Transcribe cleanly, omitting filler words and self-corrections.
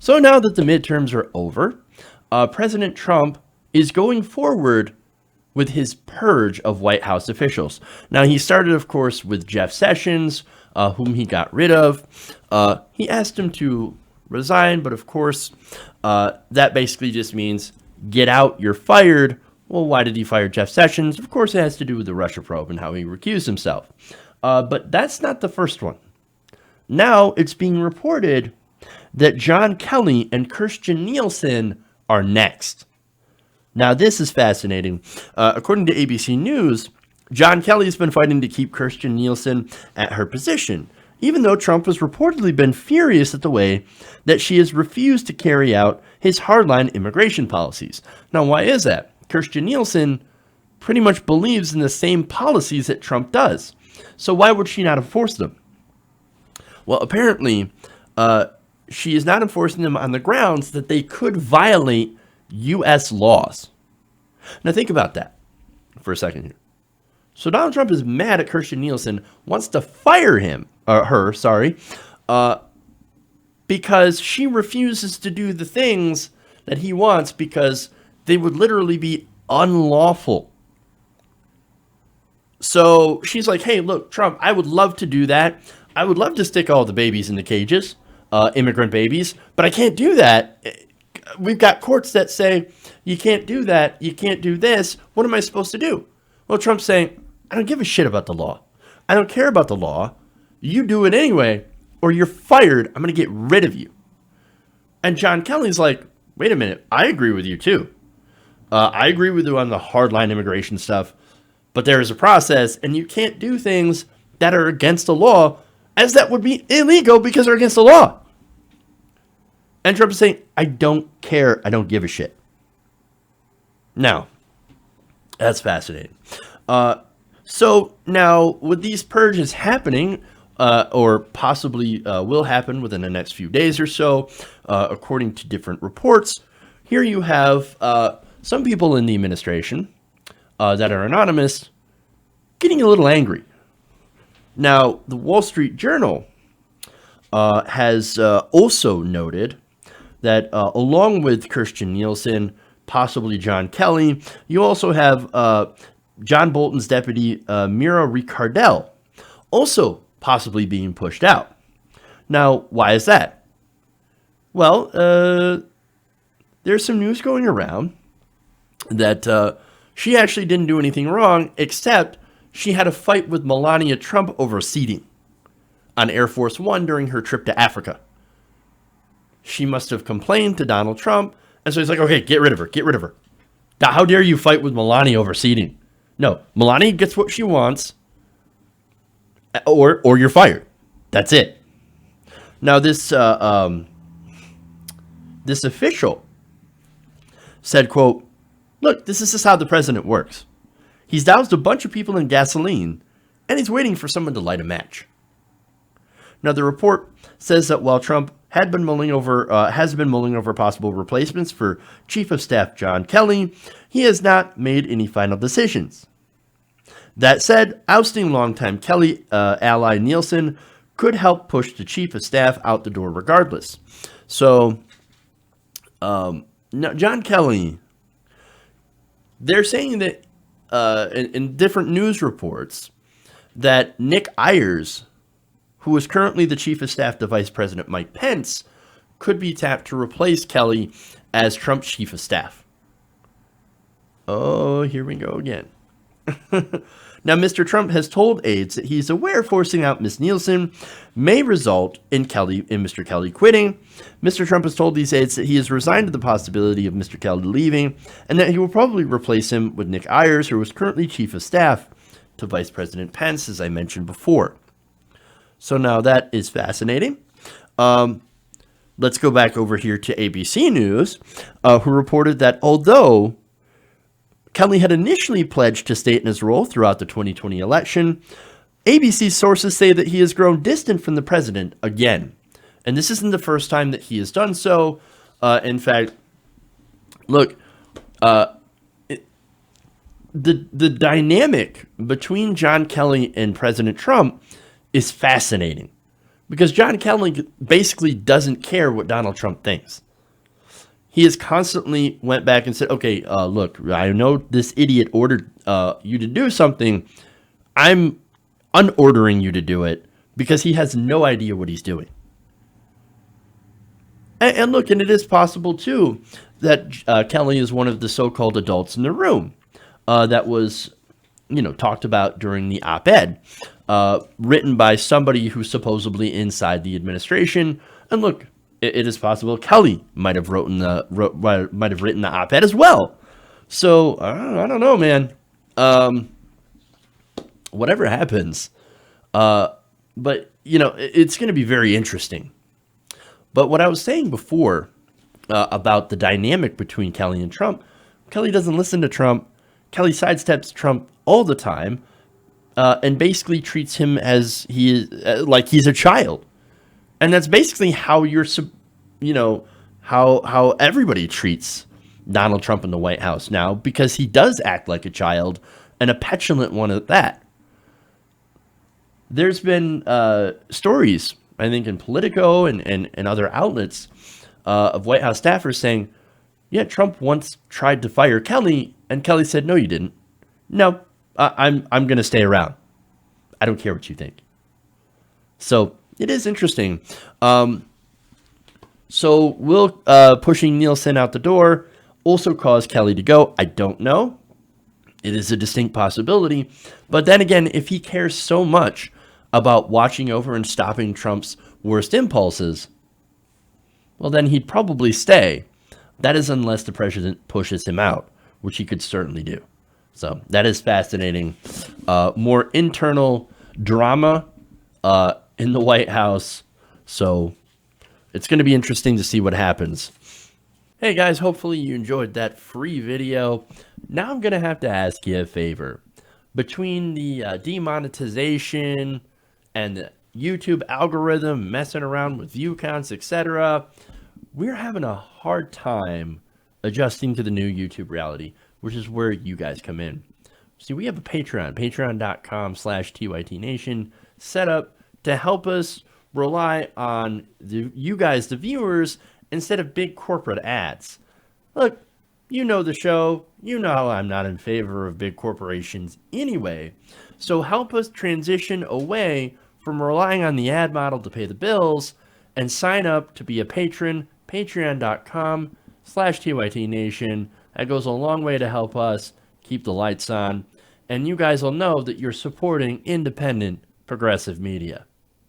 So now that the midterms are over, President Trump is going forward with his purge of White House officials. Now, he started, of course, with Jeff Sessions, whom he got rid of. He asked him to resign, but of course, that basically just means get out, you're fired. Well, why did he fire Jeff Sessions? Of course, it has to do with the Russia probe and how he recused himself. But that's not the first one. Now, it's being reported that John Kelly and Kirstjen Nielsen are next. Now, this is fascinating. According to ABC News, John Kelly has been fighting to keep Kirstjen Nielsen at her position, even though Trump has reportedly been furious at the way that she has refused to carry out his hardline immigration policies. Now, why is that? Kirstjen Nielsen pretty much believes in the same policies that Trump does. So why would she not enforce them? Well, apparently, she is not enforcing them on the grounds that they could violate U.S. laws. Now think about that for a second here. So Donald Trump is mad at Kirstjen Nielsen, wants to fire her, because she refuses to do the things that he wants because they would literally be unlawful. So she's like, hey, look, Trump, I would love to do that. I would love to stick all the babies in the cages, immigrant babies, but I can't do that. We've got courts that say, you can't do that, you can't do this. What am I supposed to do? Well, Trump's saying, I don't give a shit about the law. I don't care about the law. You do it anyway, or you're fired. I'm going to get rid of you. And John Kelly's like, wait a minute, I agree with you too. I agree with you on the hardline immigration stuff, but there is a process, and you can't do things that are against the law, as that would be illegal because they're against the law. And Trump is saying, I don't care. I don't give a shit. Now, that's fascinating. So now with these purges happening, or possibly will happen within the next few days or so, according to different reports, here you have some people in the administration that are anonymous getting a little angry. Now, the Wall Street Journal has also noted that along with Kirstjen Nielsen, possibly John Kelly, you also have John Bolton's deputy, Mira Ricardel, also possibly being pushed out. Now, why is that? Well, there's some news going around that she actually didn't do anything wrong, except she had a fight with Melania Trump over seating on Air Force One during her trip to Africa. She must have complained to Donald Trump, and so he's like, okay, get rid of her, get rid of her. Now, how dare you fight with Melania over seating? No, Melania gets what she wants, or you're fired. That's it. Now, this official said, quote, look, this is just how the president works. He's doused a bunch of people in gasoline, and he's waiting for someone to light a match. Now, the report says that while Trump has been mulling over possible replacements for Chief of Staff John Kelly, he has not made any final decisions. That said, ousting longtime Kelly ally Nielsen could help push the Chief of Staff out the door regardless. So, now John Kelly, they're saying that in different news reports that Nick Ayers, who is currently the Chief of Staff to Vice President Mike Pence, could be tapped to replace Kelly as Trump's Chief of Staff. Oh, here we go again. Now, Mr. Trump has told aides that he's aware forcing out Ms. Nielsen may result in Mr. Kelly quitting. Mr. Trump has told these aides that he is resigned to the possibility of Mr. Kelly leaving, and that he will probably replace him with Nick Ayers, who is currently Chief of Staff to Vice President Pence, as I mentioned before. So now that is fascinating. Let's go back over here to ABC News, who reported that although Kelly had initially pledged to stay in his role throughout the 2020 election, ABC sources say that he has grown distant from the president again. And this isn't the first time that he has done so. In fact, look, the dynamic between John Kelly and President Trump is fascinating, Because John Kelly basically doesn't care what Donald Trump thinks. He has constantly went back and said, okay, look, I know this idiot ordered you to do something. I'm unordering you to do it because he has no idea what he's doing. And look, and it is possible, too, that Kelly is one of the so-called adults in the room that was, talked about during the op-ed written by somebody who's supposedly inside the administration. And look, it is possible Kelly might have written the op-ed as well. So I don't know, man. Whatever happens, but it's going to be very interesting. But what I was saying before about the dynamic between Kelly and Trump, Kelly doesn't listen to Trump. Kelly sidesteps Trump all the time, and basically treats him as like he's a child. And that's basically how how everybody treats Donald Trump in the White House now, because he does act like a child, and a petulant one at that. There's been stories, I think, in Politico and other outlets of White House staffers saying, yeah, Trump once tried to fire Kelly, and Kelly said, no, you didn't. No, I'm going to stay around. I don't care what you think. So it is interesting. So will pushing Nielsen out the door also cause Kelly to go? I don't know. It is a distinct possibility. But then again, if he cares so much about watching over and stopping Trump's worst impulses, well, then he'd probably stay. That is unless the president pushes him out, which he could certainly do. So that is fascinating. More internal drama in the White House. So it's going to be interesting to see what happens. Hey guys, hopefully you enjoyed that free video. Now I'm going to have to ask you a favor. Between the demonetization and the YouTube algorithm messing around with view counts, etc., we're having a hard time adjusting to the new YouTube reality, which is where you guys come in. See, we have a Patreon, patreon.com/TYTNation, set up to help us rely on you guys, the viewers, instead of big corporate ads. Look, you know the show. You know I'm not in favor of big corporations anyway. So help us transition away from relying on the ad model to pay the bills and sign up to be a patron, patreon.com/TYTNation. That goes a long way to help us keep the lights on. And you guys will know that you're supporting independent, progressive media.